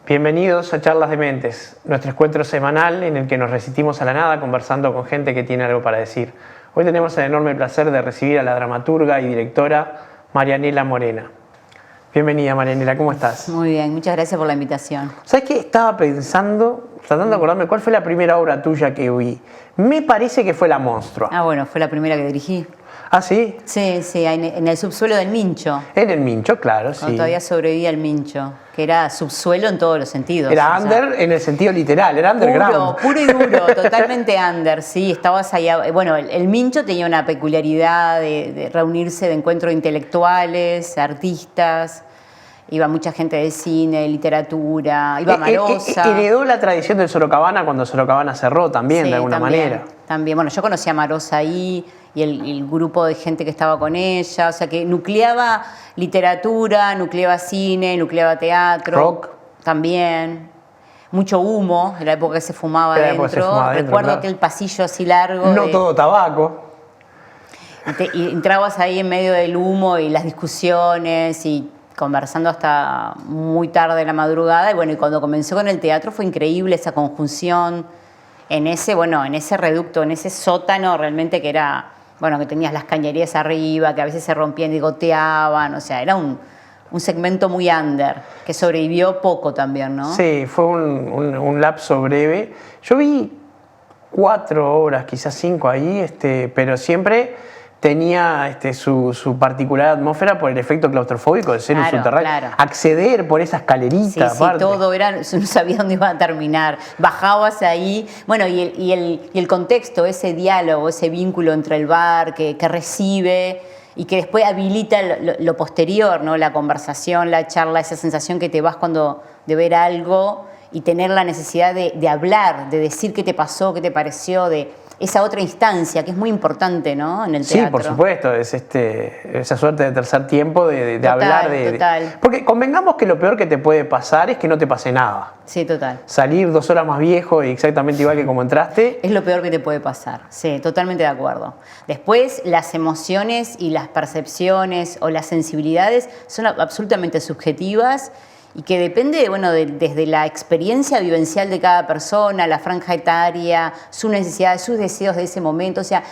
Bienvenidos a Charlas de Mentes, nuestro encuentro semanal en el que nos resistimos a la nada conversando con gente que tiene algo para decir. Hoy tenemos el enorme placer de recibir a la dramaturga y directora Marianela Morena. Bienvenida, Marianela, ¿cómo estás? Muy bien, muchas gracias por la invitación. ¿Sabes qué? Estaba pensando, tratando de acordarme cuál fue la primera obra tuya que vi. Me parece que fue La Monstrua. Ah, bueno, fue la primera que dirigí. ¿Ah, sí? Sí, en el subsuelo del Mincho. En el Mincho, claro, Cuando sí. todavía sobrevivía el Mincho, que era subsuelo en todos los sentidos. Era under en el sentido literal, era underground. Puro y duro, totalmente under, sí, estabas allá. Bueno, el Mincho tenía una peculiaridad de reunirse, de encuentros intelectuales, artistas. Iba mucha gente de cine, literatura, iba Marosa. Heredó la tradición del Sorocabana cuando Sorocabana cerró también, Sí, de alguna manera. También, bueno, yo conocí a Marosa ahí y el grupo de gente que estaba con ella, o sea que nucleaba literatura, nucleaba cine, nucleaba teatro. Rock. También. Mucho humo, en la época que se fumaba adentro. Recuerdo claro. aquel pasillo así largo. No todo tabaco. Y entrabas ahí en medio del humo y las discusiones y conversando hasta muy tarde en la madrugada. Y bueno, y cuando comenzó con el teatro fue increíble esa conjunción en ese reducto, en ese sótano realmente que era, bueno, que tenías las cañerías arriba, que a veces se rompían y goteaban, o sea, era un segmento muy under, que sobrevivió poco también, ¿no? Sí, fue un lapso breve. Yo vi 4 obras, quizás 5 ahí, pero siempre tenía su particular atmósfera por el efecto claustrofóbico de ser un subterráneo. Claro. Acceder por esa escalerita. Sí, todo era, no sabía dónde iba a terminar. Bajabas ahí, bueno, y el contexto, ese diálogo, ese vínculo entre el bar que recibe y que después habilita lo posterior, ¿no? La conversación, la charla, esa sensación que te vas de ver algo y tener la necesidad de hablar, de decir qué te pasó, qué te pareció, de esa otra instancia que es muy importante, ¿no? En el teatro. Sí, por supuesto, es esa suerte de tercer tiempo de hablar de... Total. Porque convengamos que lo peor que te puede pasar es que no te pase nada. Sí, total. Salir 2 horas más viejo y exactamente igual que como entraste. Es lo peor que te puede pasar, sí, totalmente de acuerdo. Después, las emociones y las percepciones o las sensibilidades son absolutamente subjetivas y que depende, bueno, desde la experiencia vivencial de cada persona, la franja etaria, sus necesidades, sus deseos de ese momento. O sea,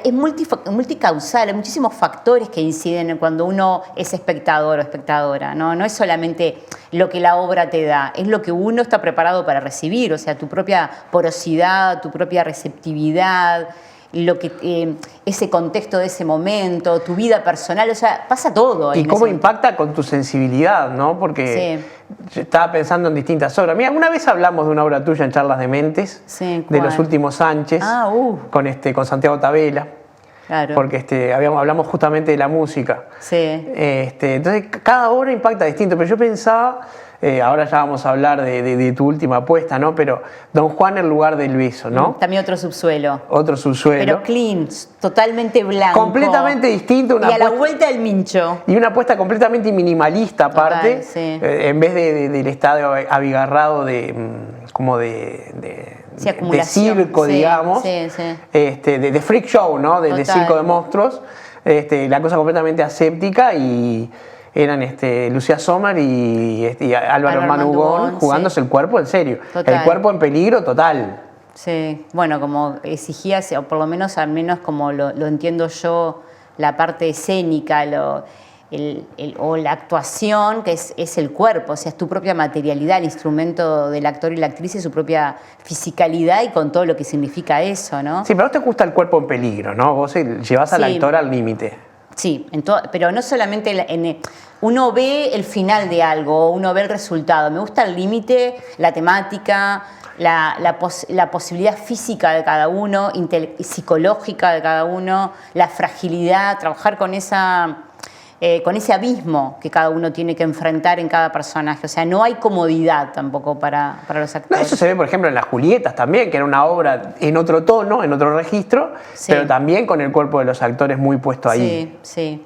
es multicausal, hay muchísimos factores que inciden cuando uno es espectador o espectadora, ¿no? No es solamente lo que la obra te da, es lo que uno está preparado para recibir, o sea, tu propia porosidad, tu propia receptividad, ese contexto de ese momento, tu vida personal, o sea, pasa todo. Y cómo impacta con tu sensibilidad, ¿no? Porque yo estaba pensando en distintas obras. Mira, una vez hablamos de una obra tuya en Charlas de Mentes, de Los Últimos Sánchez, con Santiago Tabela. Claro. Porque hablamos justamente de la música. Sí. Entonces, cada obra impacta distinto, pero yo pensaba... ahora ya vamos a hablar de tu última apuesta, ¿no? Pero Don Juan en lugar del beso, ¿no? También otro subsuelo. Otro subsuelo. Pero clean, totalmente blanco. Completamente distinto. Y a la vuelta del Mincho. Y una apuesta completamente minimalista aparte. Total, sí. En vez del estadio abigarrado de circo, digamos. Sí, sí. De freak show, ¿no? De circo de monstruos. La cosa completamente aséptica y... eran Lucía Sommer y Álvaro Manugón jugándose el cuerpo en serio. Total. El cuerpo en peligro total. Sí, bueno, como exigía, o por lo menos al menos como lo entiendo yo, la parte escénica o la actuación, que es el cuerpo, o sea, es tu propia materialidad, el instrumento del actor y la actriz es su propia fisicalidad y con todo lo que significa eso, ¿no? Sí, pero a vos te gusta el cuerpo en peligro, ¿no? Vos llevás al actor al límite. Sí, pero no solamente uno ve el final de algo, uno ve el resultado. Me gusta el límite, la temática, la posibilidad física de cada uno, psicológica de cada uno, la fragilidad, trabajar con ese abismo que cada uno tiene que enfrentar en cada personaje. O sea, no hay comodidad tampoco para los actores. No, eso se ve, por ejemplo, en Las Julietas también, que era una obra en otro tono, en otro registro, pero también con el cuerpo de los actores muy puesto ahí. Sí, sí.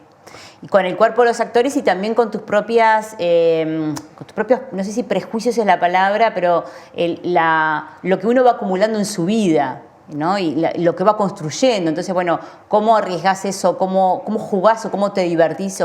Y con el cuerpo de los actores y también con tus propios, no sé si prejuicios es la palabra, pero lo que uno va acumulando en su vida. ¿no? Y lo que va construyendo. Entonces, bueno, ¿cómo arriesgás eso? ¿Cómo jugás o cómo te divertís?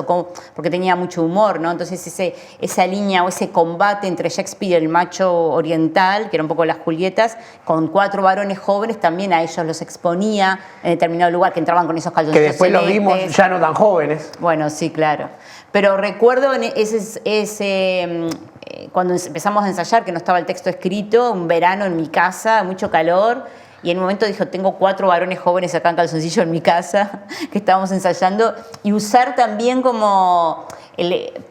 Porque tenía mucho humor, ¿no? Entonces, esa línea o ese combate entre Shakespeare y el macho oriental, que era un poco las Julietas, con 4 varones jóvenes, también a ellos los exponía en determinado lugar, que entraban con esos calzoncillos Que después los celestes. vimos ya no tan jóvenes. Bueno, sí, claro. Pero recuerdo cuando empezamos a ensayar, que no estaba el texto escrito, un verano en mi casa, mucho calor, y en un momento dijo, tengo 4 varones jóvenes acá en calzoncillo en mi casa, que estábamos ensayando, y usar también como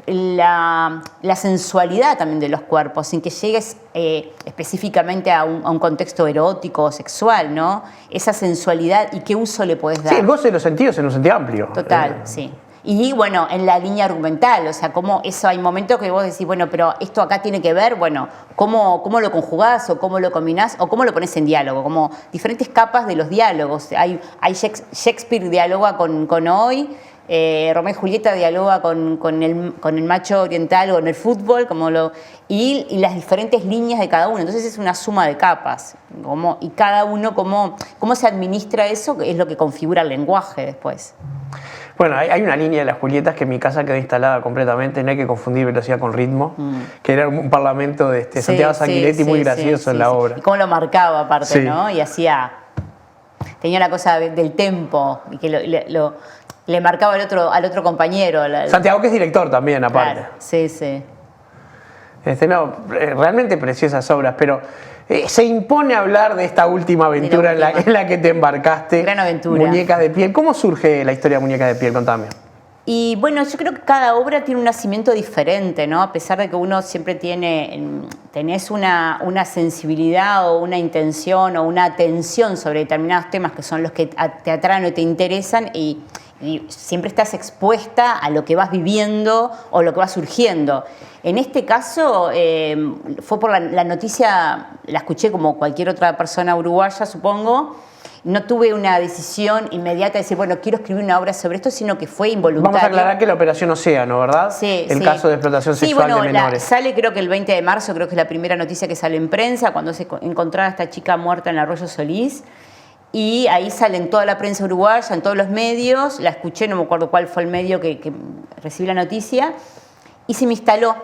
la sensualidad también de los cuerpos, sin que llegues específicamente a un contexto erótico o sexual, ¿no? Esa sensualidad y qué uso le podés dar. Sí, el goce de los sentidos en un sentido amplio. Total, sí. Y bueno, en la línea argumental, o sea, como eso hay momentos que vos decís, bueno, pero esto acá tiene que ver, bueno, cómo lo conjugás o cómo lo combinás o cómo lo pones en diálogo, como diferentes capas de los diálogos. Hay Shakespeare dialoga con hoy, Romeo y Julieta dialoga con el macho oriental o en el fútbol, y las diferentes líneas de cada uno. Entonces es una suma de capas, y cada uno, cómo se administra eso, es lo que configura el lenguaje después. Bueno, hay una línea de las Julietas que en mi casa quedó instalada completamente, no hay que confundir velocidad con ritmo, que era un parlamento de Santiago Sanguinetti muy gracioso en la obra. Y cómo lo marcaba aparte, ¿no? Y tenía la cosa del tempo, y que le marcaba al otro compañero. Santiago, que es director también, aparte. Claro, sí. Realmente preciosas obras, pero se impone hablar de esta última aventura en la que te embarcaste. Gran aventura. Muñecas de piel. ¿Cómo surge la historia de Muñecas de piel? Contame. Y bueno, yo creo que cada obra tiene un nacimiento diferente, ¿no? A pesar de que uno siempre tenés una sensibilidad o una intención o una atención sobre determinados temas que son los que te atraen o te interesan, y siempre estás expuesta a lo que vas viviendo o lo que va surgiendo. En este caso fue por la noticia, la escuché como cualquier otra persona uruguaya, supongo. No tuve una decisión inmediata de decir, bueno, quiero escribir una obra sobre esto, sino que fue involuntario. Vamos a aclarar que la Operación Océano, ¿verdad? Sí, el caso de explotación sexual de menores. Sale creo que el 20 de marzo, creo que es la primera noticia que sale en prensa, cuando se encontraba esta chica muerta en el Arroyo Solís. Y ahí sale en toda la prensa uruguaya, en todos los medios. La escuché, no me acuerdo cuál fue el medio que recibí la noticia. Y se me instaló.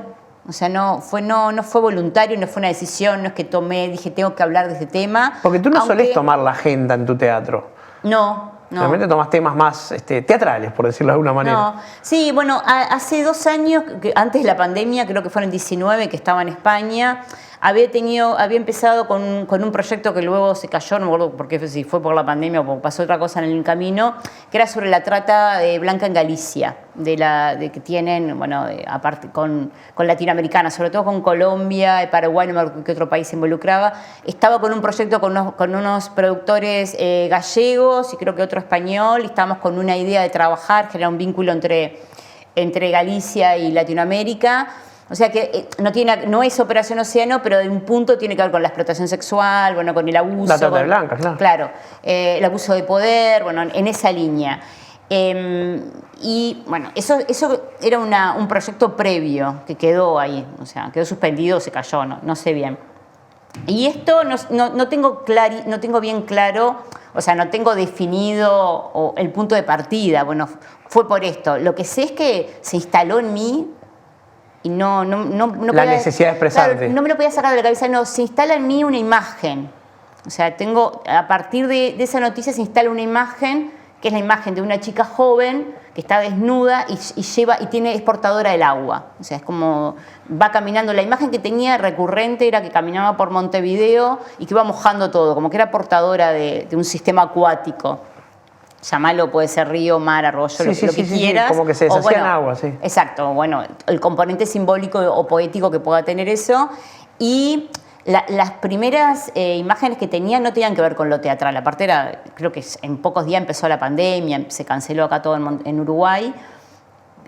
O sea, no fue voluntario, no fue una decisión, no es que dije, tengo que hablar de este tema. Porque tú no solés tomar la agenda en tu teatro. No. Realmente tomas temas más teatrales, por decirlo de alguna manera. No. Sí, bueno, hace 2 años, antes de la pandemia, creo que fueron 19, que estaba en España, había empezado con un proyecto que luego se cayó, no me acuerdo por qué, si fue por la pandemia o porque pasó otra cosa en el camino, que era sobre la trata de blanca en Galicia, de que tienen, bueno, aparte con latinoamericanas, sobre todo con Colombia, Paraguay, no me acuerdo qué otro país se involucraba. Estaba con un proyecto con unos productores gallegos y creo que otro español, y estábamos con una idea de trabajar, generar un vínculo entre Galicia y Latinoamérica. O sea que no es Operación Océano, pero de un punto tiene que ver con la explotación sexual, bueno, con el abuso. La trata de blancas, claro. Claro, el abuso de poder, bueno, en esa línea. Y bueno, eso era un proyecto previo que quedó ahí, o sea, quedó suspendido, se cayó, no sé bien. Y esto no tengo bien claro, o sea, no tengo definido el punto de partida. Bueno, fue por esto. Lo que sé es que se instaló en mí. Y no la necesidad de expresarte. Claro, no me lo podía sacar de la cabeza, no, se instala en mí una imagen. O sea, a partir de esa noticia se instala una imagen, que es la imagen de una chica joven que está desnuda y es portadora del agua. O sea, es como va caminando. La imagen que tenía recurrente era que caminaba por Montevideo y que iba mojando todo, como que era portadora de un sistema acuático. Llamalo, puede ser río, mar, arroyo, lo que quieras. Como que se deshacía en agua, sí. Exacto, bueno, el componente simbólico o poético que pueda tener eso. Y las primeras imágenes que tenía no tenían que ver con lo teatral. Aparte creo que en pocos días empezó la pandemia, se canceló acá todo en Uruguay.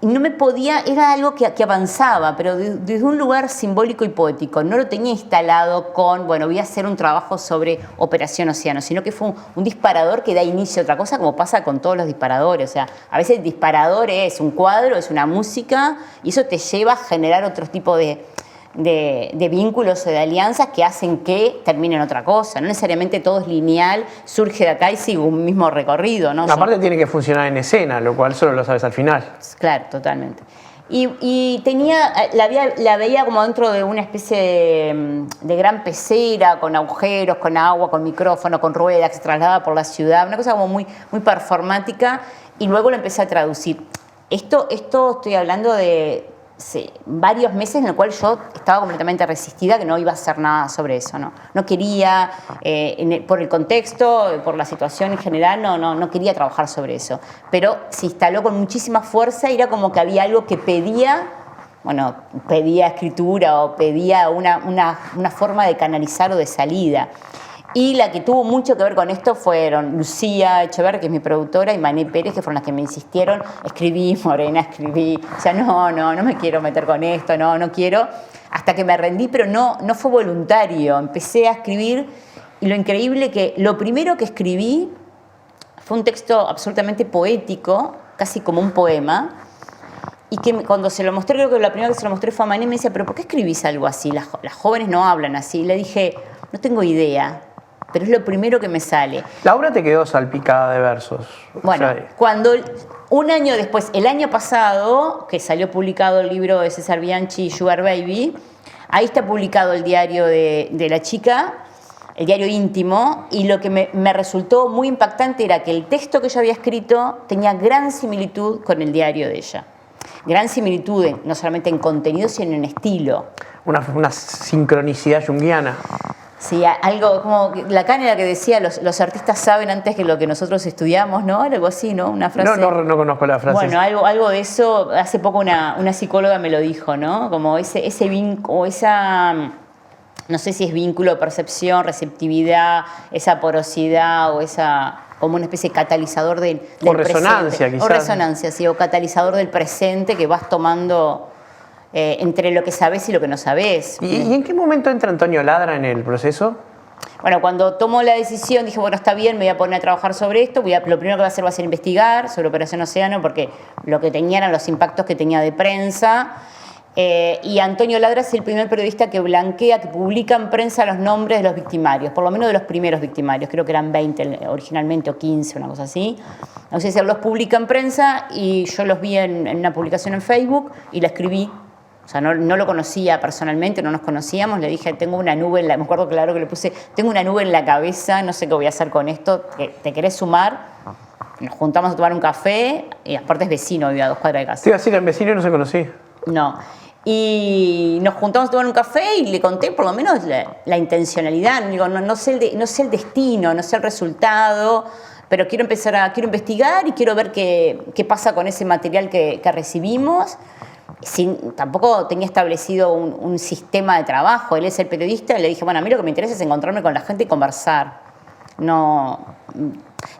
Y no me podía, era algo que avanzaba, pero desde un lugar simbólico y poético. No lo tenía instalado bueno, voy a hacer un trabajo sobre Operación Océano, sino que fue un disparador que da inicio a otra cosa, como pasa con todos los disparadores. O sea, a veces el disparador es un cuadro, es una música, y eso te lleva a generar otro tipo de de vínculos o de alianzas que hacen que terminen otra cosa. No necesariamente todo es lineal, surge de acá y sigue un mismo recorrido, ¿no? Aparte tiene que funcionar en escena, lo cual solo lo sabes al final. Claro, totalmente. Y tenía, la veía como dentro de una especie de gran pecera, con agujeros, con agua, con micrófono, con ruedas, que se trasladaba por la ciudad, una cosa como muy, muy performática, y luego lo empecé a traducir. Esto estoy hablando de varios meses en el cual yo estaba completamente resistida, que no iba a hacer nada sobre eso, ¿no? No quería, por el contexto, por la situación en general, no quería trabajar sobre eso. Pero se instaló con muchísima fuerza y era como que había algo que pedía escritura o pedía una forma de canalizar o de salida. Y la que tuvo mucho que ver con esto fueron Lucía Echeverri, que es mi productora, y Mané Pérez, que fueron las que me insistieron. Escribí, Morena, escribí. O sea, no me quiero meter con esto, no quiero. Hasta que me rendí, pero no fue voluntario. Empecé a escribir y lo increíble que lo primero que escribí fue un texto absolutamente poético, casi como un poema. Y que cuando se lo mostré, creo que la primera que se lo mostré fue a Mané, me decía, ¿pero por qué escribís algo así? Las jóvenes no hablan así. Y le dije, no tengo idea, pero es lo primero que me sale. La obra te quedó salpicada de versos. Bueno, o sea, cuando un año después, el año pasado, que salió publicado el libro de César Bianchi, Sugar Baby, ahí está publicado el diario de la chica, el diario íntimo, y lo que me resultó muy impactante era que el texto que yo había escrito tenía gran similitud con el diario de ella. Gran similitud, no solamente en contenido, sino en estilo. Una sincronicidad junguiana. Sí, algo como Lacan era que decía, los artistas saben antes que lo que nosotros estudiamos, ¿no? Algo así, ¿no? Una frase. No conozco la frase. Bueno, algo de eso, hace poco una psicóloga me lo dijo, ¿no? Como ese vínculo, no sé si es vínculo, percepción, receptividad, esa porosidad o esa, como una especie de catalizador del o resonancia, presente. quizás. O resonancia, sí, o catalizador del presente que vas tomando entre lo que sabes y lo que no sabes. ¿Y en qué momento entra Antonio Ladra en el proceso? Bueno, cuando tomo la decisión dije, bueno, está bien, me voy a poner a trabajar sobre esto, lo primero que voy a hacer va a ser investigar sobre Operación Océano, porque lo que tenía eran los impactos que tenía de prensa. Y Antonio Ladra es el primer periodista que blanquea, que publica en prensa los nombres de los victimarios, por lo menos de los primeros victimarios, creo que eran 20 originalmente o 15, una cosa así. Entonces él los publica en prensa y yo los vi en una publicación en Facebook y la escribí. O sea, no lo conocía personalmente, no nos conocíamos. Le dije, tengo una nube me acuerdo claro que le puse, tengo una nube en la cabeza, no sé qué voy a hacer con esto, ¿te querés sumar? Nos juntamos a tomar un café, y aparte es vecino, vivía a 2 cuadras de casa. Sí, así era vecino y no se conocía. No. Y nos juntamos a tomar un café y le conté por lo menos la intencionalidad. Digo, no sé el destino, no sé el resultado, pero quiero investigar y quiero ver qué pasa con ese material que recibimos. Tampoco tenía establecido un sistema de trabajo. Él es el periodista, le dije, bueno, a mí lo que me interesa es encontrarme con la gente y conversar. No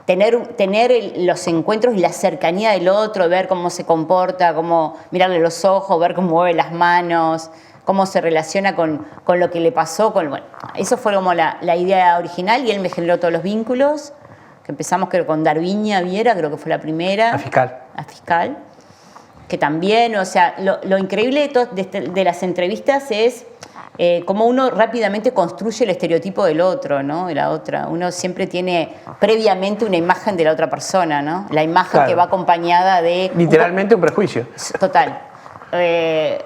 tener los encuentros y la cercanía del otro, ver cómo se comporta, cómo mirarle los ojos, ver cómo mueve las manos, cómo se relaciona con lo que le pasó. Bueno, eso fue como la idea original y él me generó todos los vínculos, que empezamos creo con Darviña Viera, creo que fue la primera. A fiscal. Que también, o sea, lo increíble de las entrevistas es cómo uno rápidamente construye el estereotipo del otro, ¿no? De la otra. Uno siempre tiene previamente una imagen de la otra persona, ¿no? La imagen claro. Que va acompañada de... Literalmente un prejuicio. Total.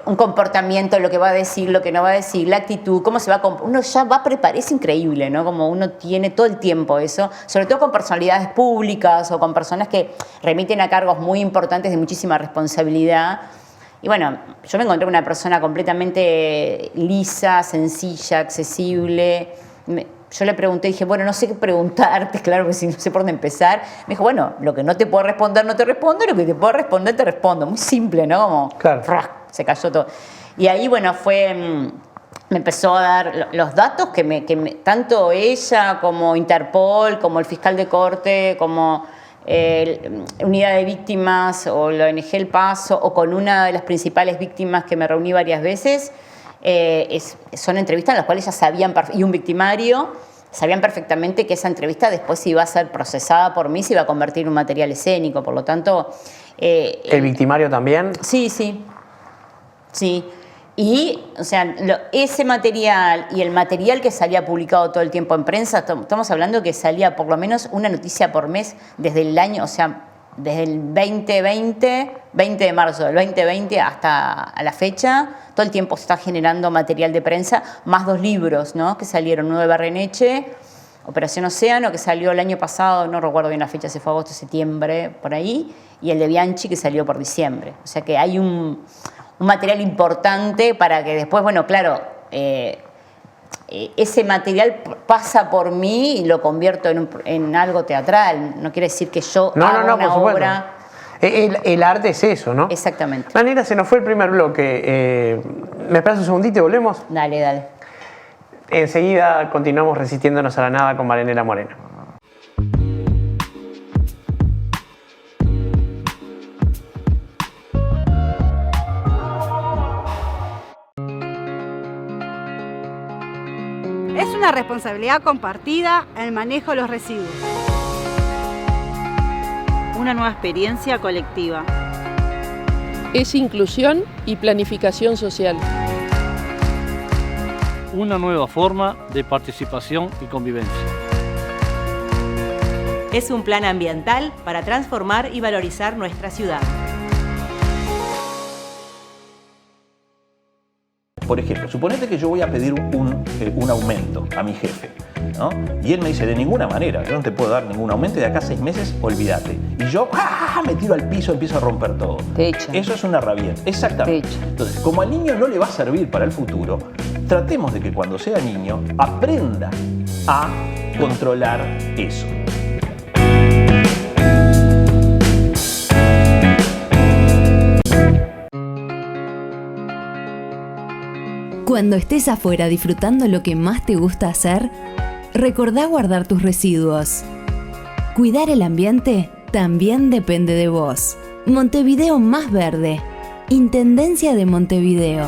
Un comportamiento, lo que va a decir, lo que no va a decir, la actitud, cómo se va a... Uno ya va a preparar, es increíble, ¿no? Como uno tiene todo el tiempo eso, sobre todo con personalidades públicas o con personas que remiten a cargos muy importantes de muchísima responsabilidad. Y bueno, yo me encontré una persona completamente lisa, sencilla, accesible. Yo le pregunté, dije, bueno, no sé qué preguntarte, claro que sí, no sé por dónde empezar. Me dijo, bueno, lo que no te puedo responder, no te respondo, y lo que te puedo responder, te respondo. Muy simple, ¿no? Como, claro. Se cayó todo. Y ahí, bueno, me empezó a dar los datos que tanto ella como Interpol, como el fiscal de corte, como Unidad de Víctimas o la ONG El Paso, o con una de las principales víctimas que me reuní varias veces, son entrevistas en las cuales ya sabían, y un victimario, sabían perfectamente que esa entrevista después iba a ser procesada por mí, se iba a convertir en un material escénico, por lo tanto... ¿El victimario también? Sí. Y, o sea, ese material y el material que salía publicado todo el tiempo en prensa, estamos hablando que salía por lo menos una noticia por mes desde el año, o sea, desde el 2020, 20 de marzo del 2020 hasta a la fecha, todo el tiempo se está generando material de prensa, más 2 libros, ¿no? Que salieron, uno de Barreneche, Operación Océano, que salió el año pasado, no recuerdo bien la fecha, si fue agosto, septiembre, por ahí, y el de Bianchi, que salió por diciembre. O sea que hay un material importante para que después, bueno, claro, ese material pasa por mí y lo convierto en algo teatral. No quiere decir que yo haga una obra. El arte es eso, ¿no? Exactamente. Marianela, se nos fue el primer bloque. ¿Me esperas un segundito y volvemos? Dale, dale. Enseguida continuamos resistiéndonos a la nada con Marianela Morena. Es una responsabilidad compartida el manejo de los residuos. Una nueva experiencia colectiva. Es inclusión y planificación social. Una nueva forma de participación y convivencia. Es un plan ambiental para transformar y valorizar nuestra ciudad. Por ejemplo, suponete que yo voy a pedir un aumento a mi jefe, ¿no? Y él me dice, de ninguna manera, yo no te puedo dar ningún aumento y de acá a 6 meses, olvídate. Y yo me tiro al piso, empiezo a romper todo. Te echan. Eso es una rabieta, exactamente. Te echan. Entonces, como al niño no le va a servir para el futuro, tratemos de que cuando sea niño aprenda a controlar eso. Cuando estés afuera disfrutando lo que más te gusta hacer, recordá guardar tus residuos. Cuidar el ambiente también depende de vos. Montevideo Más Verde. Intendencia de Montevideo.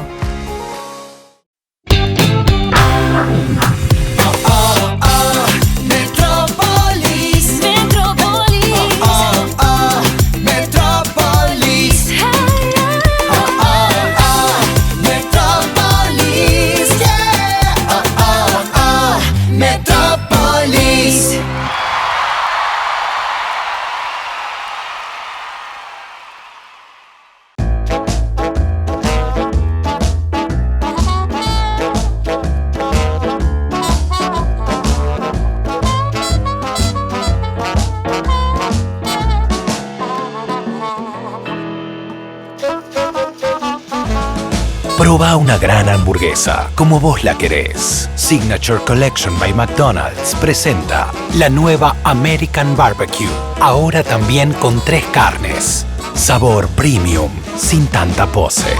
Proba una gran hamburguesa, como vos la querés. Signature Collection by McDonald's presenta la nueva American Barbecue. Ahora también con 3 carnes. Sabor premium, sin tanta pose.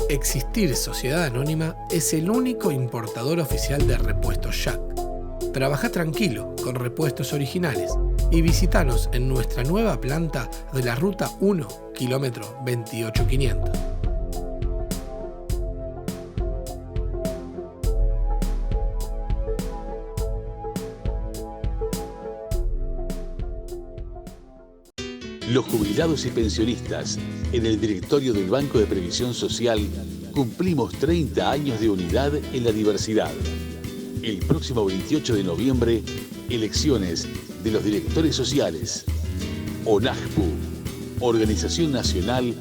Existir Sociedad Anónima es el único importador oficial de repuestos Jack. Trabaja tranquilo con repuestos originales y visítanos en nuestra nueva planta de la Ruta 1, kilómetro 28500. Los jubilados y pensionistas, en el directorio del Banco de Previsión Social, cumplimos 30 años de unidad en la diversidad. El próximo 28 de noviembre, elecciones de los directores sociales. ONAJPU, Organización Nacional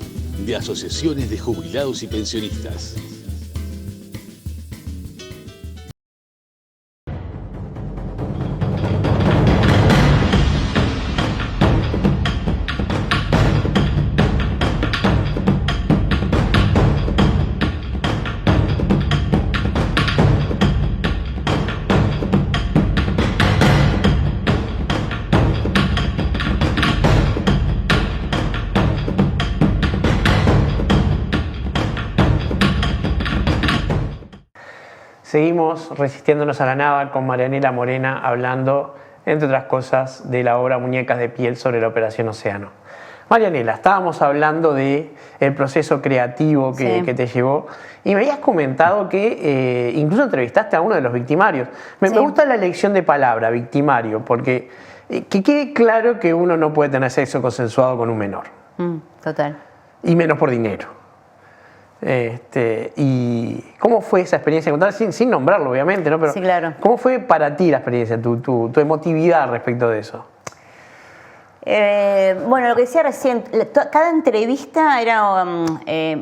de Asociaciones de Jubilados y Pensionistas. Seguimos resistiéndonos a la nada con Marianela Morena hablando, entre otras cosas, de la obra Muñecas de Piel sobre la Operación Océano. Marianela, estábamos hablando del proceso creativo que te llevó y me habías comentado que incluso entrevistaste a uno de los victimarios. Me gusta la elección de palabra, victimario, porque que quede claro que uno no puede tener sexo consensuado con un menor. Total. y menos por dinero. ¿Y cómo fue esa experiencia? Contar sin nombrarlo, obviamente, ¿no? Pero sí, claro. ¿cómo fue para ti la experiencia, tu emotividad respecto de eso? Bueno, lo que decía recién, cada entrevista era,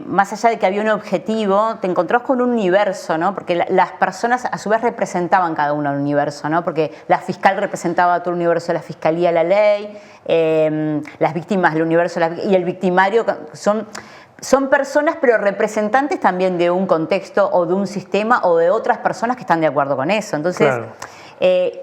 más allá de que había un objetivo, te encontrabas con un universo, ¿no? Porque las personas a su vez representaban cada uno un universo, ¿no? Porque la fiscal representaba todo el universo de la fiscalía, la ley, las víctimas, el universo y el victimario son personas, pero representantes también de un contexto o de un sistema o de otras personas que están de acuerdo con eso. Entonces, claro.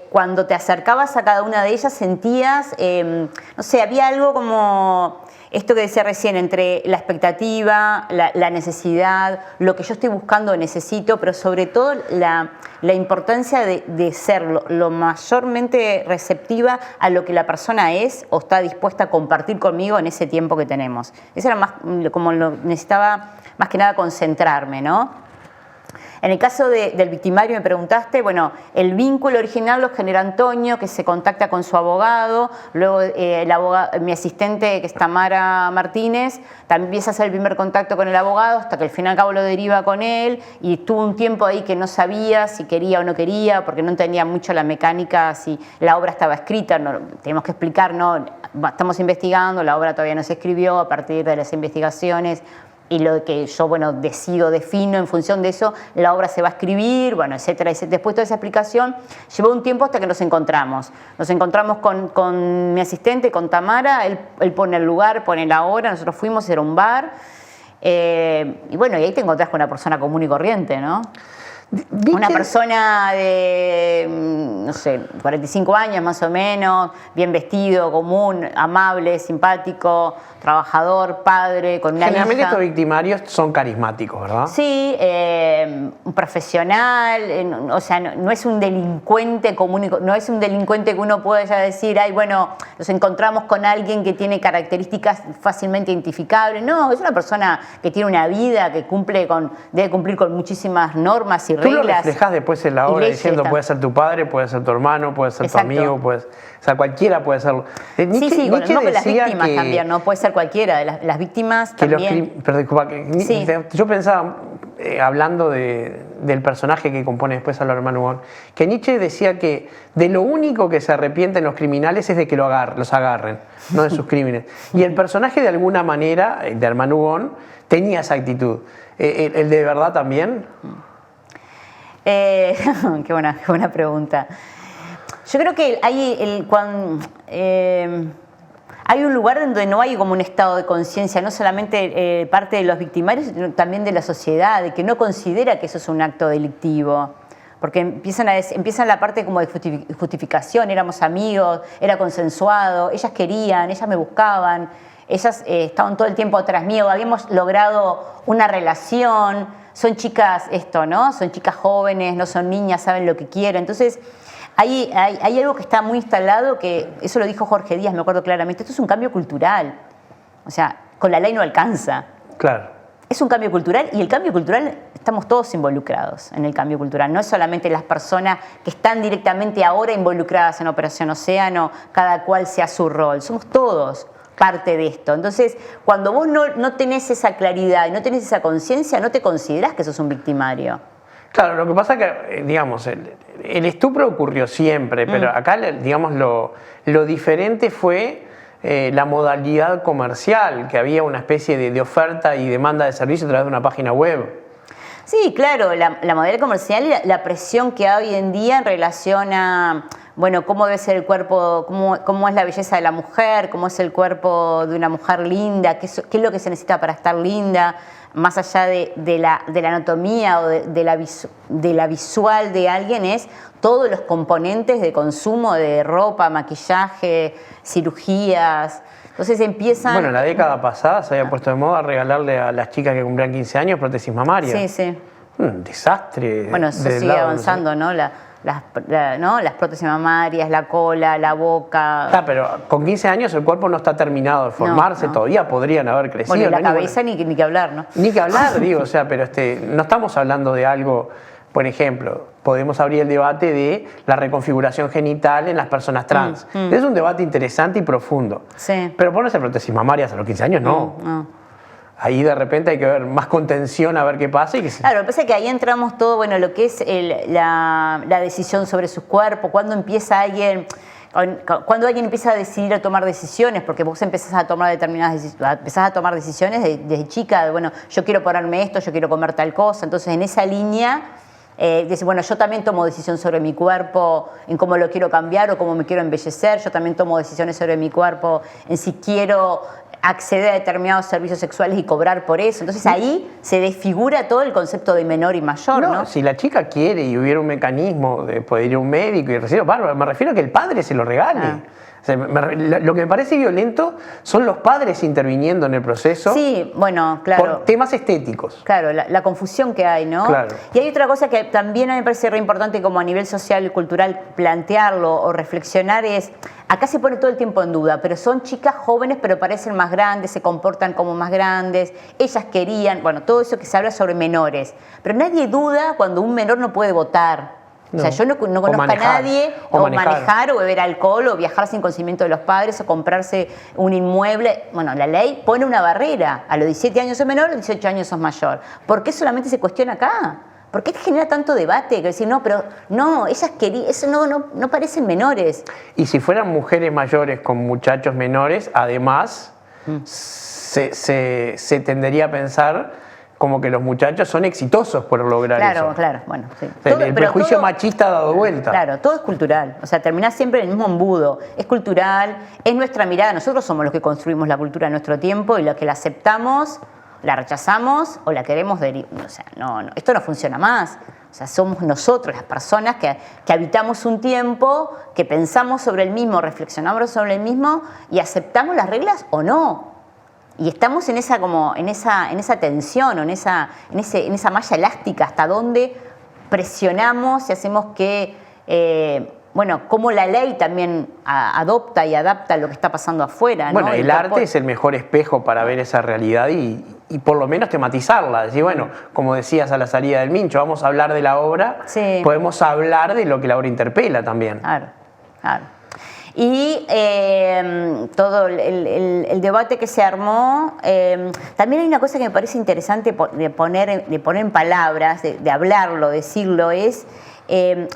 Cuando te acercabas a cada una de ellas sentías, no sé, había algo como esto que decía recién, entre la expectativa, la necesidad, lo que yo estoy buscando o necesito, pero sobre todo la importancia de ser lo mayormente receptiva a lo que la persona es o está dispuesta a compartir conmigo en ese tiempo que tenemos. Eso era más como necesitaba más que nada concentrarme, ¿no? En el caso del victimario me preguntaste, bueno, el vínculo original lo genera Antonio, que se contacta con su abogado, luego mi asistente, que es Tamara Martínez, también empieza a hacer el primer contacto con el abogado, hasta que al fin y al cabo lo deriva con él, y estuvo un tiempo ahí que no sabía si quería o no quería, porque no entendía mucho la mecánica, si la obra estaba escrita, no, tenemos que explicar, no, estamos investigando, la obra todavía no se escribió, a partir de las investigaciones, y lo que yo, bueno, defino en función de eso, la obra se va a escribir, bueno, etcétera. Después de toda esa explicación, llevó un tiempo hasta que nos encontramos. Nos encontramos con mi asistente, con Tamara, él pone el lugar, pone la hora, nosotros fuimos, era un bar, y bueno, y ahí te encontrás con una persona común y corriente, ¿no? Una persona de, no sé, 45 años más o menos, bien vestido, común, amable, simpático, trabajador, padre, con una Generalmente hija. Estos victimarios son carismáticos, ¿verdad? Sí, un profesional, o sea, no es un delincuente común, no es un delincuente que uno pueda ya decir, ay, bueno, nos encontramos con alguien que tiene características fácilmente identificables. No, es una persona que tiene una vida, que debe cumplir con muchísimas normas y Tú lo reglas. reflejas después en la obra diciendo, puede ser tu padre, puede ser tu hermano, puede ser Exacto. tu amigo, o sea, cualquiera puede serlo. Nietzsche, sí, con las víctimas también, no puede ser cualquiera, de las víctimas también. Pero disculpa, Sí. Yo pensaba, hablando del personaje que compone después a los hermanos Hugon, que Nietzsche decía que de lo único que se arrepienten los criminales es de que los agarren, no de sus crímenes. Y el personaje de alguna manera, de hermano Hugon, tenía esa actitud. ¿El de verdad también? Qué buena pregunta. Yo creo que hay un lugar donde no hay como un estado de conciencia, no solamente parte de los victimarios, sino también de la sociedad, de que no considera que eso es un acto delictivo. Porque empiezan la parte como de justificación, éramos amigos, era consensuado, ellas querían, ellas me buscaban, ellas estaban todo el tiempo atrás mío, habíamos logrado una relación, son chicas ¿no? Son chicas jóvenes, no son niñas, saben lo que quieren. Entonces, hay algo que está muy instalado, que eso lo dijo Jorge Díaz, me acuerdo claramente, esto es un cambio cultural. O sea, con la ley no alcanza. Claro. Es un cambio cultural y el cambio cultural, estamos todos involucrados en el cambio cultural. No es solamente las personas que están directamente ahora involucradas en Operación Océano, cada cual sea su rol. Somos todos parte de esto. Entonces, cuando vos no tenés esa claridad y no tenés esa conciencia, no te considerás que sos un victimario. Claro, lo que pasa es que, digamos, el estupro ocurrió siempre, pero acá, digamos, lo diferente fue la modalidad comercial, que había una especie de oferta y demanda de servicio a través de una página web. Sí, claro, la modalidad comercial y la presión que hay hoy en día en relación a, bueno, cómo debe ser el cuerpo, cómo es la belleza de la mujer, cómo es el cuerpo de una mujer linda, qué es lo que se necesita para estar linda, más allá de la anatomía o de la visual de alguien, es todos los componentes de consumo de ropa, maquillaje, cirugías. Entonces empiezan... Bueno, en la década pasada se había puesto de moda regalarle a las chicas que cumplían 15 años prótesis mamarias. Sí, sí. Un desastre. Bueno, eso sigue avanzando, ¿no? Las prótesis mamarias, la cola, la boca. Pero con 15 años el cuerpo no está terminado de formarse, no. Todavía podrían haber crecido. Bueno, y la cabeza ni que hablar, ¿no? Ni que hablar, digo, o sea, pero no estamos hablando de algo, por ejemplo, podemos abrir el debate de la reconfiguración genital en las personas trans. Es un debate interesante y profundo. Sí. Pero ponerse prótesis mamarias a los 15 años, no. ahí de repente hay que ver más contención a ver qué pasa. Claro, lo que pasa es que ahí entramos todo, bueno, lo que es la decisión sobre su cuerpo, cuando empieza alguien... Cuando alguien empieza a decidir, a tomar decisiones, porque vos empezás a tomar decisiones desde chica, bueno, yo quiero ponerme esto, yo quiero comer tal cosa, entonces en esa línea, dice, bueno, yo también tomo decisión sobre mi cuerpo, en cómo lo quiero cambiar o cómo me quiero embellecer, yo también tomo decisiones sobre mi cuerpo, en si quiero acceder a determinados servicios sexuales y cobrar por eso. Entonces ahí se desfigura todo el concepto de menor y mayor, ¿no? Si la chica quiere y hubiera un mecanismo de poder ir a un médico y recibir, bárbaro, me refiero a que el padre se lo regale. O sea, lo que me parece violento son los padres interviniendo en el proceso. Sí, bueno, claro. Por temas estéticos. Claro, la confusión que hay, ¿no? Claro. Y hay otra cosa que también a mí me parece re importante como a nivel social y cultural plantearlo o reflexionar es, acá se pone todo el tiempo en duda, pero son chicas jóvenes pero parecen más grandes, se comportan como más grandes, ellas querían, bueno, todo eso que se habla sobre menores. Pero nadie duda cuando un menor no puede votar. No. O sea, yo no conozco a nadie, o manejar, o beber alcohol, o viajar sin consentimiento de los padres, o comprarse un inmueble. Bueno, la ley pone una barrera. A los 17 años sos menor, a los 18 años sos mayor. ¿Por qué solamente se cuestiona acá? ¿Por qué genera tanto debate? Que decir, no, pero no, ellas querían, eso no parecen menores. Y si fueran mujeres mayores con muchachos menores, además, se tendería a pensar como que los muchachos son exitosos por lograr eso. Claro, bueno. Sí. O sea, el prejuicio machista ha dado vuelta. Claro, todo es cultural. O sea, terminás siempre en el mismo embudo. Es cultural, es nuestra mirada. Nosotros somos los que construimos la cultura de nuestro tiempo y los que la aceptamos, la rechazamos o la queremos derivar. O sea, no, esto no funciona más. O sea, somos nosotros las personas que habitamos un tiempo, que pensamos sobre el mismo, reflexionamos sobre el mismo y aceptamos las reglas o no. Y estamos en esa tensión o en esa malla elástica hasta donde presionamos y hacemos que, cómo la ley también adopta y adapta lo que está pasando afuera, ¿no? Bueno, el arte es el mejor espejo para ver esa realidad y por lo menos tematizarla. Decir, bueno, como decías a la salida del Mincho, vamos a hablar de la obra, podemos hablar de lo que la obra interpela también. Claro. Y todo el debate que se armó, también hay una cosa que me parece interesante de poner en palabras, de hablarlo, decirlo, es,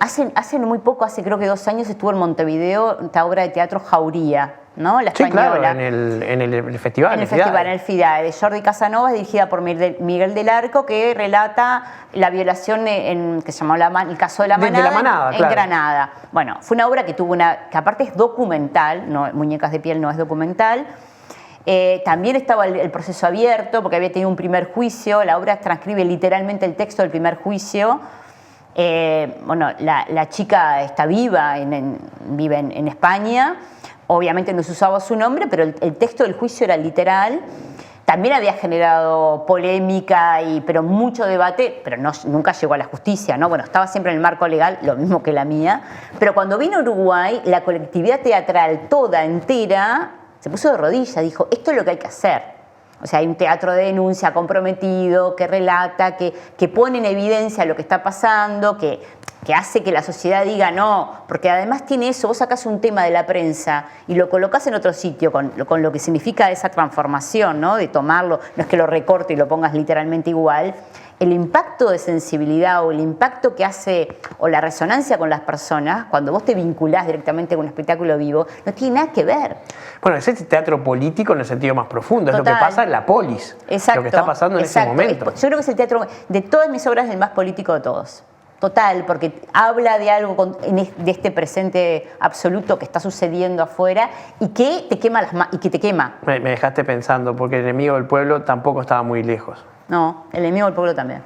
hace muy poco, hace creo que 2 años, estuvo en Montevideo esta obra de teatro Jauría, ¿no? La española. Sí, claro, en el festival. En el festival, en el FIDAE, de Jordi Casanovas, dirigida por Miguel del Arco, que relata la violación que se llamó el caso de la Manada, en Granada. Bueno, fue una obra que que aparte es documental, no, Muñecas de piel no es documental. También estaba el proceso abierto, porque había tenido un primer juicio. La obra transcribe literalmente el texto del primer juicio. La chica está vive en España. Obviamente no se usaba su nombre, pero el texto del juicio era literal. También había generado polémica, pero mucho debate, pero nunca llegó a la justicia, ¿no? Bueno, estaba siempre en el marco legal, lo mismo que la mía. Pero cuando vino a Uruguay, la colectividad teatral toda, entera, se puso de rodillas, dijo, esto es lo que hay que hacer. O sea, hay un teatro de denuncia comprometido, que relata, que pone en evidencia lo que está pasando, que hace que la sociedad diga no, porque además tiene eso, vos sacás un tema de la prensa y lo colocás en otro sitio con lo que significa esa transformación, ¿no? De tomarlo, no es que lo recorte y lo pongas literalmente igual. El impacto de sensibilidad o el impacto que hace o la resonancia con las personas cuando vos te vinculás directamente con un espectáculo vivo no tiene nada que ver. Bueno, es este teatro político en el sentido más profundo, Total. Es lo que pasa en la polis, exacto, lo que está pasando en ese momento. Yo creo que es el teatro, de todas mis obras, el más político de todos. Total, porque habla de algo de este presente absoluto que está sucediendo afuera y que te quema Me dejaste pensando, porque El enemigo del pueblo tampoco estaba muy lejos. No, El enemigo del pueblo también.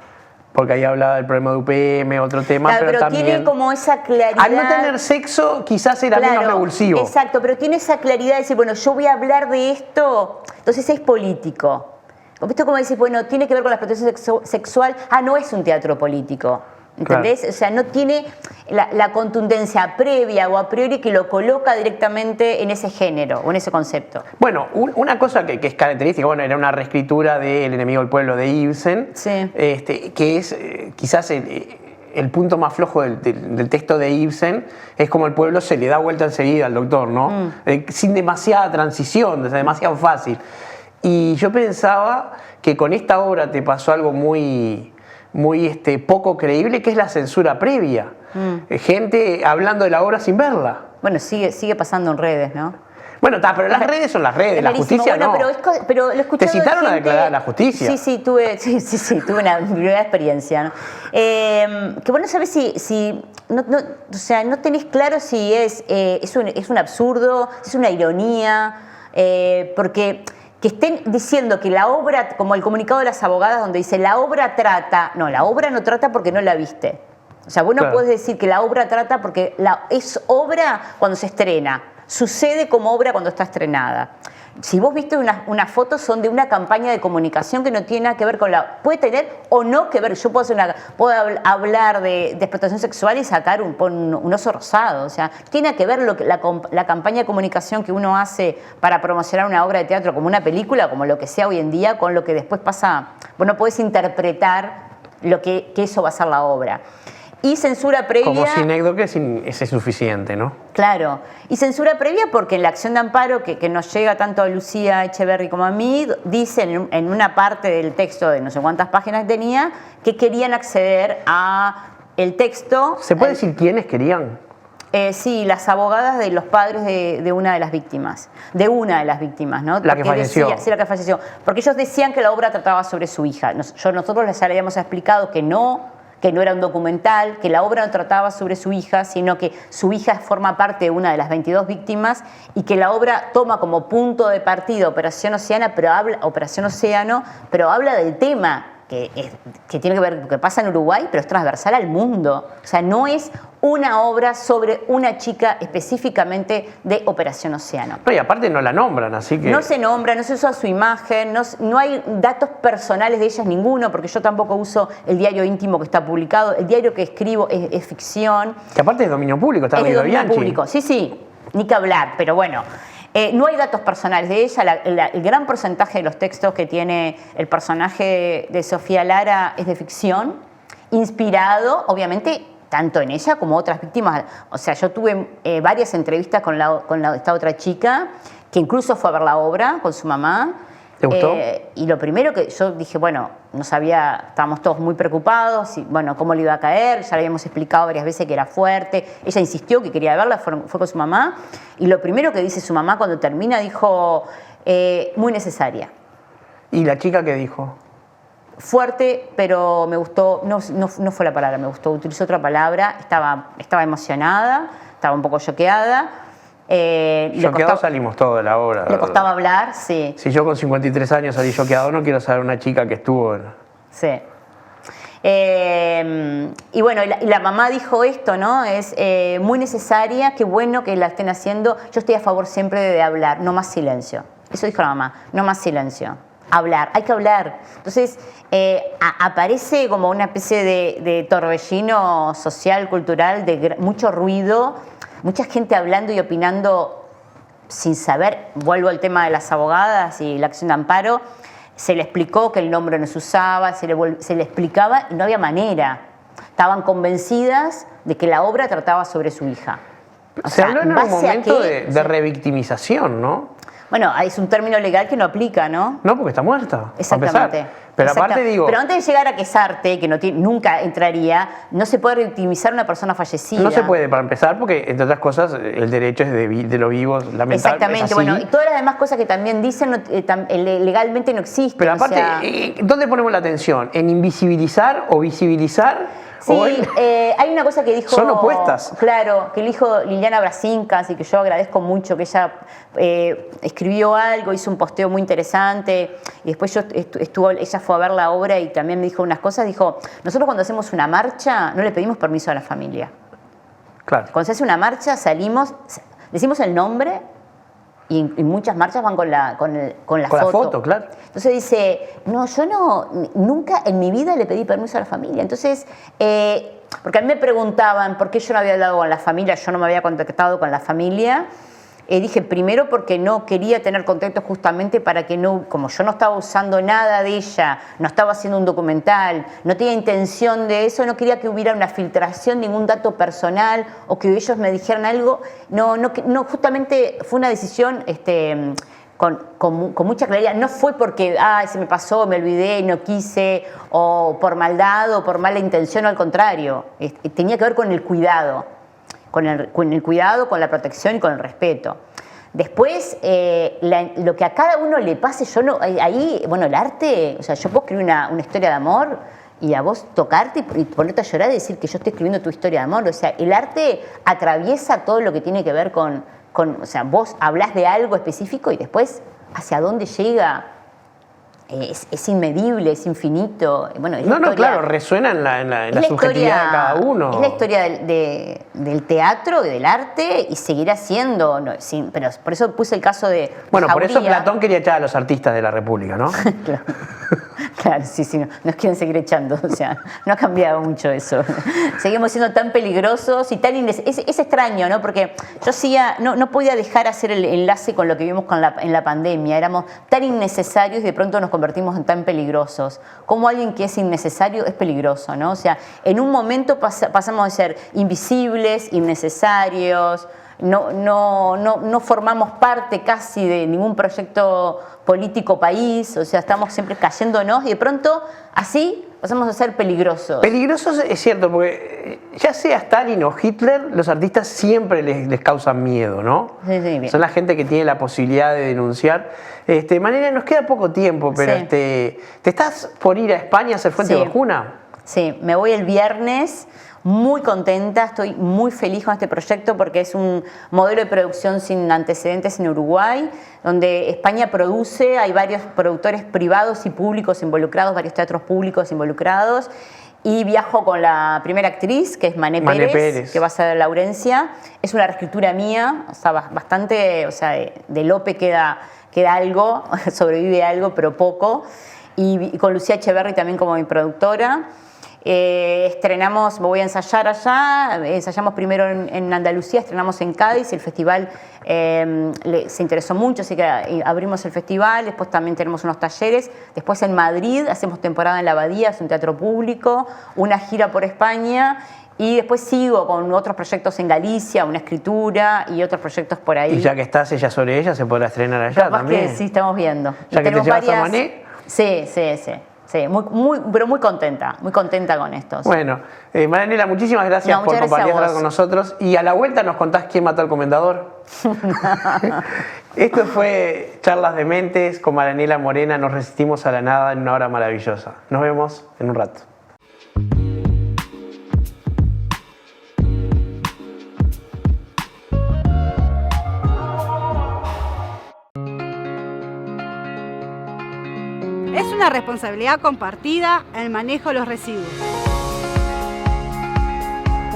Porque ahí hablaba del problema de UPM, otro tema, claro, pero también tiene como esa claridad. Al no tener sexo, quizás era menos revulsivo. Exacto, pero tiene esa claridad de decir, bueno, yo voy a hablar de esto, entonces es político. ¿Viste cómo decís, bueno, tiene que ver con la explotación sexual? No es un teatro político. ¿Entendés? Claro. O sea, no tiene la contundencia previa o a priori que lo coloca directamente en ese género o en ese concepto. Bueno, una cosa que es característica, bueno, era una reescritura de El enemigo del pueblo de Ibsen, que es quizás el punto más flojo del texto de Ibsen, es como el pueblo se le da vuelta enseguida al doctor, ¿no? Sin demasiada transición, demasiado fácil. Y yo pensaba que con esta obra te pasó algo muy poco creíble, que es la censura previa. Gente hablando de la obra sin verla. Bueno, sigue pasando en redes, ¿no? Bueno, pero las redes son las redes, la justicia bueno, no. Pero lo he escuchado. ¿Te citaron de a declarar a la justicia? Sí, tuve una primera experiencia, ¿no? Que bueno, sabes si o sea, no tenés claro si es un absurdo, si es una ironía, porque que estén diciendo que la obra, como el comunicado de las abogadas donde dice la obra trata, no, la obra no trata porque no la viste. O sea, vos no podés decir que la obra trata porque es obra cuando se estrena, sucede como obra cuando está estrenada. Si vos viste unas fotos son de una campaña de comunicación que no tiene nada que ver con la... Puede tener o no que ver. Yo puedo hablar de explotación sexual y sacar un oso rosado. O sea, tiene que ver la campaña de comunicación que uno hace para promocionar una obra de teatro como una película, como lo que sea hoy en día, con lo que después pasa... Vos no podés interpretar lo que eso va a ser la obra. Y censura previa... Como sinécdoque es suficiente, ¿no? Claro. Y censura previa porque en la acción de amparo que nos llega tanto a Lucía Echeverry como a mí, dice en una parte del texto de no sé cuántas páginas tenía que querían acceder a el texto. ¿Se puede decir quiénes querían? Sí, las abogadas de los padres de una de las víctimas. De una de las víctimas, ¿no? La que falleció. Sí, la que falleció. Porque ellos decían que la obra trataba sobre su hija. Nosotros les habíamos explicado que no era un documental, que la obra no trataba sobre su hija, sino que su hija forma parte de una de las 22 víctimas y que la obra toma como punto de partida Operación Océano, pero habla del tema que tiene que ver, que pasa en Uruguay, pero es transversal al mundo. O sea, no es una obra sobre una chica específicamente de Operación Océano. No, y aparte no la nombran, así que... No se nombra, no se usa su imagen, no hay datos personales de ellas ninguno, porque yo tampoco uso el diario íntimo que está publicado. El diario que escribo es ficción. Que aparte es dominio público, está Guido Bianchi. Es dominio público, sí, ni que hablar, pero bueno... no hay datos personales de ella. El gran porcentaje de los textos que tiene el personaje de Sofía Lara es de ficción, inspirado, obviamente, tanto en ella como otras víctimas. O sea, yo tuve varias entrevistas con esta otra chica, que incluso fue a ver la obra con su mamá. ¿Te gustó? Y lo primero que yo dije, bueno, no sabía, estábamos todos muy preocupados, y bueno, cómo le iba a caer, ya le habíamos explicado varias veces que era fuerte, ella insistió que quería verla, fue con su mamá, y lo primero que dice su mamá cuando termina, dijo, muy necesaria. ¿Y la chica qué dijo? Fuerte, pero me gustó, no fue la palabra, me gustó, utilizó otra palabra, estaba emocionada, estaba un poco choqueada. Choqueados salimos todos de la obra. Le costaba hablar, sí. Si yo con 53 años salí choqueado, no quiero saber una chica que estuvo... Sí. Y bueno, la mamá dijo esto, ¿no? Es muy necesaria, qué bueno que la estén haciendo. Yo estoy a favor siempre de hablar, no más silencio. Eso dijo la mamá, no más silencio. Hablar, hay que hablar. Entonces, aparece como una especie de torbellino social, cultural, de mucho ruido, mucha gente hablando y opinando sin saber. Vuelvo al tema de las abogadas y la acción de amparo. Se le explicó que el nombre no se usaba, se le explicaba y no había manera. Estaban convencidas de que la obra trataba sobre su hija. Se habló en algún momento de revictimización, ¿no? Bueno, es un término legal que no aplica, ¿no? No, porque está muerta. Exactamente. Pero aparte digo... Pero antes de llegar a quesarte, que nunca entraría, no se puede revictimizar a una persona fallecida. No se puede, para empezar, porque, entre otras cosas, el derecho es de los vivos, lamentablemente. Exactamente, bueno, y todas las demás cosas que también dicen legalmente no existen. Pero aparte, ¿dónde ponemos la atención? ¿En invisibilizar o visibilizar? Sí, hay una cosa que dijo... Son opuestas. Claro, que dijo Liliana Brasincas y que yo agradezco mucho, que ella escribió algo, hizo un posteo muy interesante y después ella fue a ver la obra y también me dijo unas cosas. Dijo, nosotros cuando hacemos una marcha no le pedimos permiso a la familia. Claro. Cuando se hace una marcha salimos, decimos el nombre y muchas marchas van con la foto. Claro. Entonces dice, no, yo nunca en mi vida le pedí permiso a la familia. Entonces, porque a mí me preguntaban por qué yo no había hablado con la familia, yo no me había contactado con la familia. Dije, primero porque no quería tener contacto justamente para que no, como yo no estaba usando nada de ella, no estaba haciendo un documental, no tenía intención de eso, no quería que hubiera una filtración, ningún dato personal o que ellos me dijeran algo. No, justamente fue una decisión con mucha claridad. No fue porque se me pasó, me olvidé, no quise, o por maldad o por mala intención, al contrario. Tenía que ver con el cuidado, con el cuidado, con la protección y con el respeto. Después, lo que a cada uno le pase, el arte, o sea, yo puedo escribir una historia de amor y a vos tocarte y ponerte a llorar y decir que yo estoy escribiendo tu historia de amor. O sea, el arte atraviesa todo lo que tiene que ver con o sea, vos hablás de algo específico y después hacia dónde llega es inmedible, es infinito. Bueno, es claro, resuena en la subjetividad de cada uno. Es la historia del teatro, del arte, y seguirá siendo. Pero por eso puse el caso de Jauría. Por eso Platón quería echar a los artistas de la República, ¿no? Claro, sí, nos quieren seguir echando, o sea, no ha cambiado mucho eso. Seguimos siendo tan peligrosos y tan es extraño, ¿no? Porque yo no podía dejar hacer el enlace con lo que vimos en la pandemia. Éramos tan innecesarios y de pronto nos convertimos en tan peligrosos. Como alguien que es innecesario es peligroso, ¿no? O sea, en un momento pasamos de ser invisibles, innecesarios, no formamos parte casi de ningún proyecto político país, o sea, estamos siempre cayéndonos y de pronto así pasamos a ser peligrosos. Peligrosos es cierto, porque ya sea Stalin o Hitler, los artistas siempre les causan miedo, ¿no? Sí, bien. Son la gente que tiene la posibilidad de denunciar. Mariana, nos queda poco tiempo, pero sí. ¿te estás por ir a España a hacer Fuente de Ojuna? Sí, me voy el viernes. Muy contenta, estoy muy feliz con este proyecto porque es un modelo de producción sin antecedentes en Uruguay, donde España produce, hay varios productores privados y públicos involucrados, varios teatros públicos involucrados, y viajo con la primera actriz, que es Mané Pérez, que va a ser Laurencia. Es una reescritura mía, o sea, bastante, o sea, de Lope queda algo, sobrevive algo, pero poco, y con Lucía Echeverri también como mi productora. Me voy a ensayar allá, ensayamos primero en Andalucía, estrenamos en Cádiz, el festival se interesó mucho, así que abrimos el festival, después también tenemos unos talleres, después en Madrid hacemos temporada en La Abadía, es un teatro público, una gira por España y después sigo con otros proyectos en Galicia, una escritura y otros proyectos por ahí. Y ya que estás Ella sobre ella, se podrá estrenar allá también. Que sí, estamos viendo. Ya que te llevas a Mané. Sí. Sí, pero muy contenta con esto. Sí. Bueno, Marianela, muchísimas gracias por compartir con nosotros. Y a la vuelta nos contás quién mató al comendador. Esto fue Charlas de Mentes con Marianela Morena. Nos resistimos a la nada en una hora maravillosa. Nos vemos en un rato. Es una responsabilidad compartida el manejo de los residuos.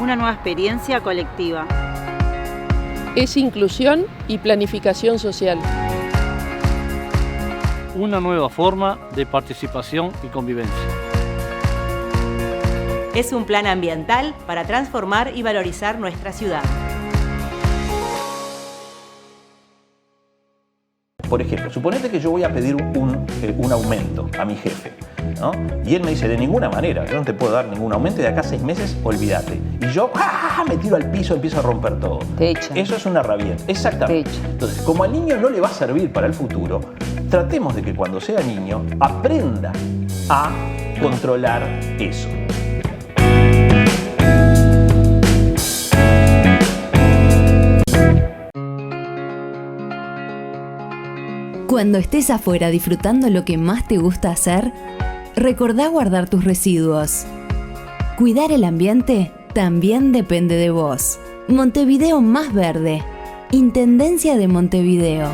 Una nueva experiencia colectiva. Es inclusión y planificación social. Una nueva forma de participación y convivencia. Es un plan ambiental para transformar y valorizar nuestra ciudad. Por ejemplo, suponete que yo voy a pedir un aumento a mi jefe, ¿no? Y él me dice, de ninguna manera, yo no te puedo dar ningún aumento, de acá a 6 meses, olvídate. Y yo me tiro al piso, empiezo a romper todo. Te echan. Eso es una rabieta, exactamente. Entonces, como al niño no le va a servir para el futuro, tratemos de que cuando sea niño aprenda a controlar eso. Cuando estés afuera disfrutando lo que más te gusta hacer, recordá guardar tus residuos. Cuidar el ambiente también depende de vos. Montevideo Más Verde. Intendencia de Montevideo.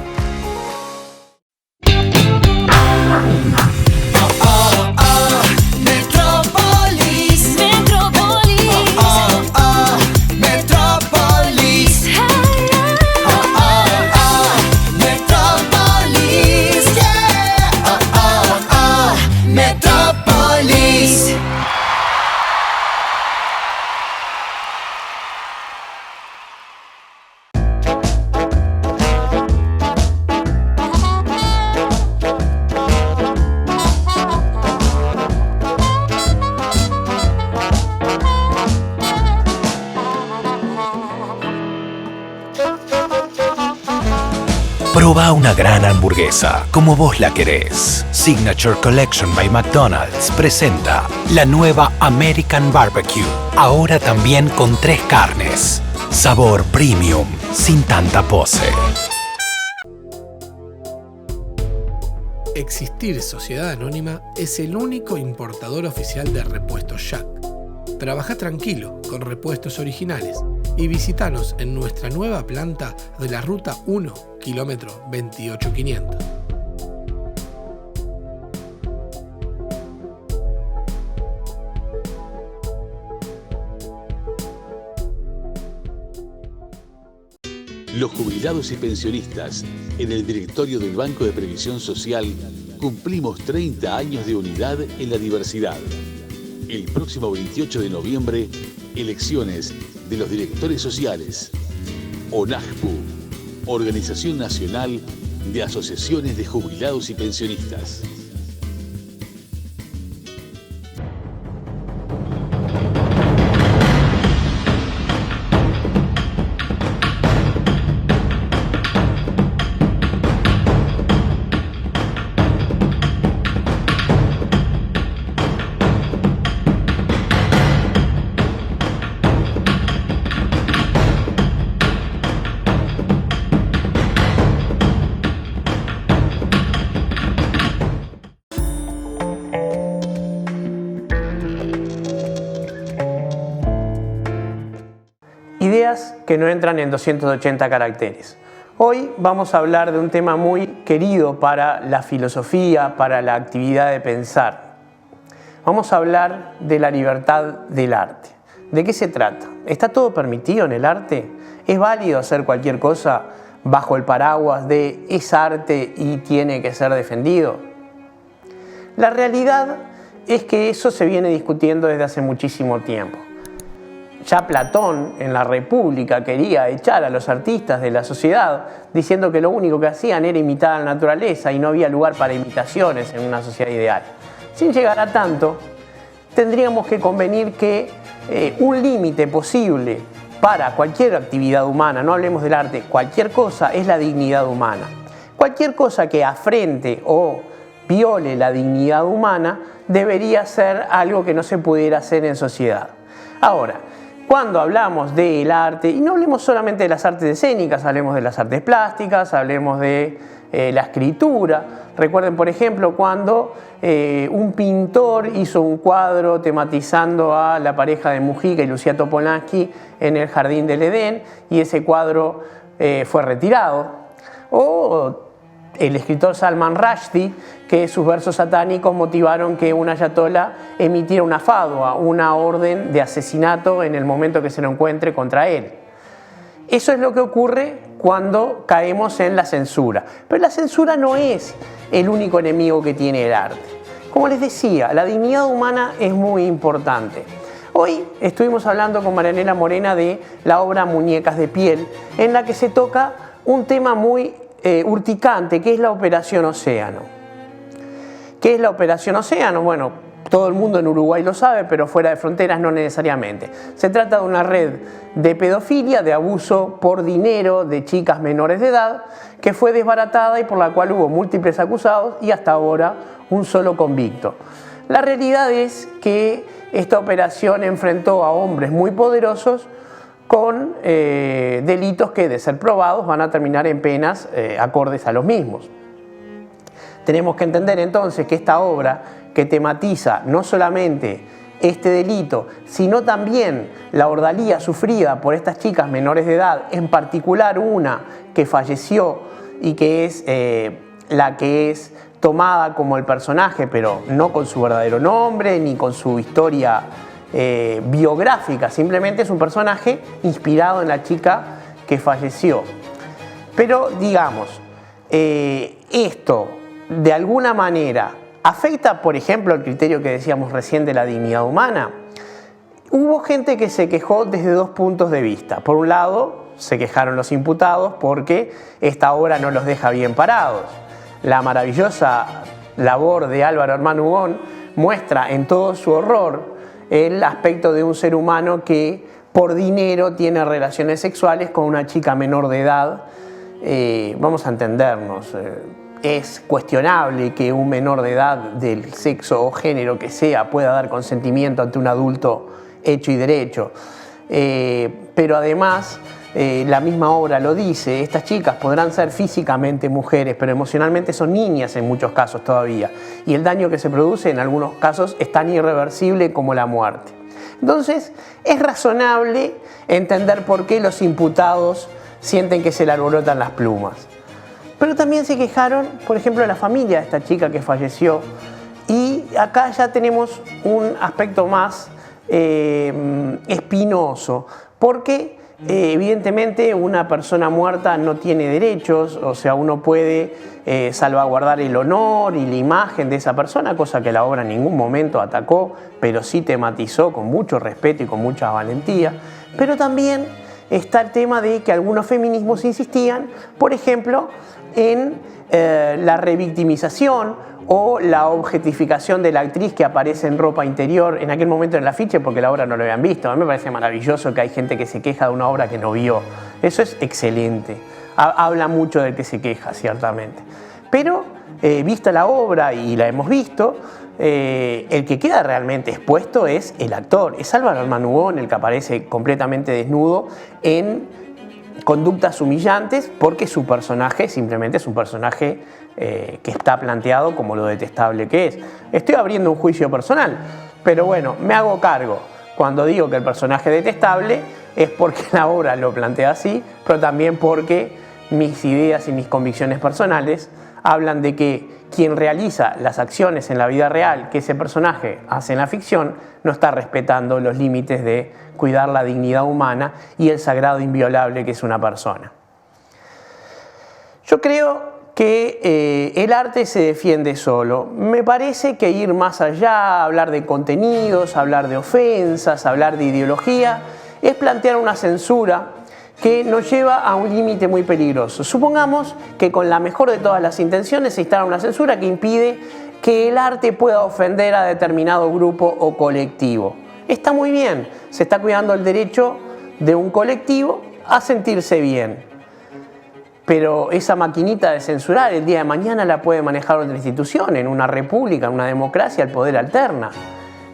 Proba una gran hamburguesa, como vos la querés. Signature Collection by McDonald's presenta la nueva American Barbecue. Ahora también con 3 carnes. Sabor premium, sin tanta pose. Existir Sociedad Anónima es el único importador oficial de repuestos Jack. Trabaja tranquilo con repuestos originales y visítanos en nuestra nueva planta de la Ruta 1, kilómetro 28500. Los jubilados y pensionistas en el directorio del Banco de Previsión Social cumplimos 30 años de unidad en la diversidad. El próximo 28 de noviembre, elecciones de los directores sociales. ONAJPU, Organización Nacional de Asociaciones de Jubilados y Pensionistas. Ideas que no entran en 280 caracteres. Hoy vamos a hablar de un tema muy querido para la filosofía, para la actividad de pensar. Vamos a hablar de la libertad del arte. ¿De qué se trata? ¿Está todo permitido en el arte? ¿Es válido hacer cualquier cosa bajo el paraguas de es arte y tiene que ser defendido? La realidad es que eso se viene discutiendo desde hace muchísimo tiempo. Ya Platón en la República quería echar a los artistas de la sociedad diciendo que lo único que hacían era imitar a la naturaleza y no había lugar para imitaciones en una sociedad ideal. Sin llegar a tanto, tendríamos que convenir que un límite posible para cualquier actividad humana, no hablemos del arte, cualquier cosa es la dignidad humana. Cualquier cosa que afrente o viole la dignidad humana debería ser algo que no se pudiera hacer en sociedad. Ahora, cuando hablamos del arte, y no hablemos solamente de las artes escénicas, hablemos de las artes plásticas, hablemos de la escritura. Recuerden, por ejemplo, cuando un pintor hizo un cuadro tematizando a la pareja de Mujica y Lucía Topolansky en el Jardín del Edén, y ese cuadro fue retirado. O el escritor Salman Rushdie, que sus versos satánicos motivaron que un ayatolá emitiera una fatwa, una orden de asesinato en el momento que se lo encuentre contra él. Eso es lo que ocurre cuando caemos en la censura. Pero la censura no es el único enemigo que tiene el arte. Como les decía, la dignidad humana es muy importante. Hoy estuvimos hablando con Marianela Morena de la obra Muñecas de piel, en la que se toca un tema muy urticante, que es la Operación Océano. ¿Qué es la Operación Océano? Bueno, todo el mundo en Uruguay lo sabe, pero fuera de fronteras no necesariamente. Se trata de una red de pedofilia, de abuso por dinero de chicas menores de edad, que fue desbaratada y por la cual hubo múltiples acusados y hasta ahora un solo convicto. La realidad es que esta operación enfrentó a hombres muy poderosos con delitos que, de ser probados, van a terminar en penas acordes a los mismos. Tenemos que entender entonces que esta obra, que tematiza no solamente este delito, sino también la ordalía sufrida por estas chicas menores de edad, en particular una que falleció y que es la que es tomada como el personaje, pero no con su verdadero nombre ni con su historia biográfica, simplemente es un personaje inspirado en la chica que falleció. Pero digamos, esto de alguna manera afecta, por ejemplo, el criterio que decíamos recién de la dignidad humana. Hubo gente que se quejó desde dos puntos de vista. Por un lado, se quejaron los imputados porque esta obra no los deja bien parados. La maravillosa labor de Álvaro Hermán Hugón muestra en todo su horror el aspecto de un ser humano que por dinero tiene relaciones sexuales con una chica menor de edad vamos a entendernos, es cuestionable que un menor de edad del sexo o género que sea pueda dar consentimiento ante un adulto hecho y derecho. Pero además, la misma obra lo dice, estas chicas podrán ser físicamente mujeres, pero emocionalmente son niñas en muchos casos todavía. Y el daño que se produce en algunos casos es tan irreversible como la muerte. Entonces, es razonable entender por qué los imputados sienten que se le alborotan las plumas. Pero también se quejaron, por ejemplo, de la familia de esta chica que falleció. Y acá ya tenemos un aspecto más espinoso, porque evidentemente una persona muerta no tiene derechos, o sea, uno puede salvaguardar el honor y la imagen de esa persona, cosa que la obra en ningún momento atacó, pero sí tematizó con mucho respeto y con mucha valentía. Pero también está el tema de que algunos feminismos insistían, por ejemplo, en la revictimización o la objetificación de la actriz que aparece en ropa interior en aquel momento en el afiche porque la obra no lo habían visto. A mí me parece maravilloso que hay gente que se queja de una obra que no vio. Eso es excelente. Habla mucho del que se queja, ciertamente. Pero, vista la obra, y la hemos visto, el que queda realmente expuesto es el actor. Es Álvaro Armanugón el que aparece completamente desnudo en conductas humillantes porque su personaje simplemente es un personaje que está planteado como lo detestable que es. Estoy abriendo un juicio personal, pero bueno, me hago cargo. Cuando digo que el personaje es detestable es porque la obra lo plantea así, pero también porque mis ideas y mis convicciones personales hablan de que quien realiza las acciones en la vida real que ese personaje hace en la ficción no está respetando los límites de cuidar la dignidad humana y el sagrado inviolable que es una persona. Yo creo que el arte se defiende solo. Me parece que ir más allá, hablar de contenidos, hablar de ofensas, hablar de ideología, es plantear una censura que nos lleva a un límite muy peligroso. Supongamos que con la mejor de todas las intenciones se instala una censura que impide que el arte pueda ofender a determinado grupo o colectivo. Está muy bien, se está cuidando el derecho de un colectivo a sentirse bien. Pero esa maquinita de censurar el día de mañana la puede manejar otra institución, en una república, en una democracia, el poder alterna.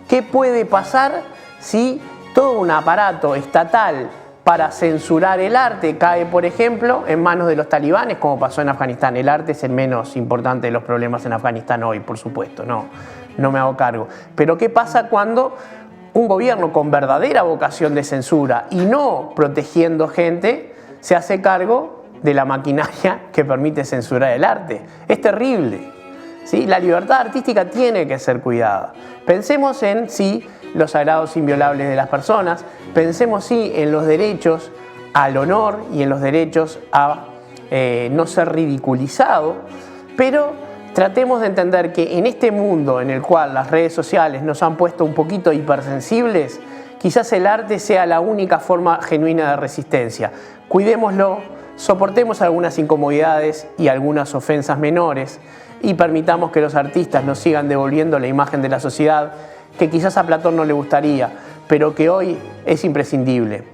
¿Qué puede pasar si todo un aparato estatal para censurar el arte cae, por ejemplo, en manos de los talibanes, como pasó en Afganistán? El arte es el menos importante de los problemas en Afganistán hoy, por supuesto, no me hago cargo. Pero ¿qué pasa cuando un gobierno con verdadera vocación de censura y no protegiendo gente se hace cargo de la maquinaria que permite censurar el arte? Es terrible, ¿sí? La libertad artística tiene que ser cuidada. Pensemos en los sagrados inviolables de las personas, pensemos en los derechos al honor y en los derechos a no ser ridiculizado, pero tratemos de entender que en este mundo en el cual las redes sociales nos han puesto un poquito hipersensibles, quizás el arte sea la única forma genuina de resistencia. Cuidémoslo, soportemos algunas incomodidades y algunas ofensas menores y permitamos que los artistas nos sigan devolviendo la imagen de la sociedad que quizás a Platón no le gustaría, pero que hoy es imprescindible.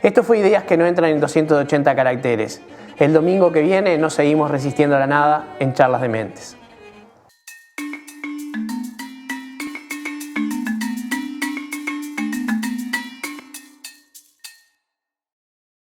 Esto fue Ideas que no entran en 280 caracteres. El domingo que viene nos seguimos resistiendo a la nada en Charlas de Mentes.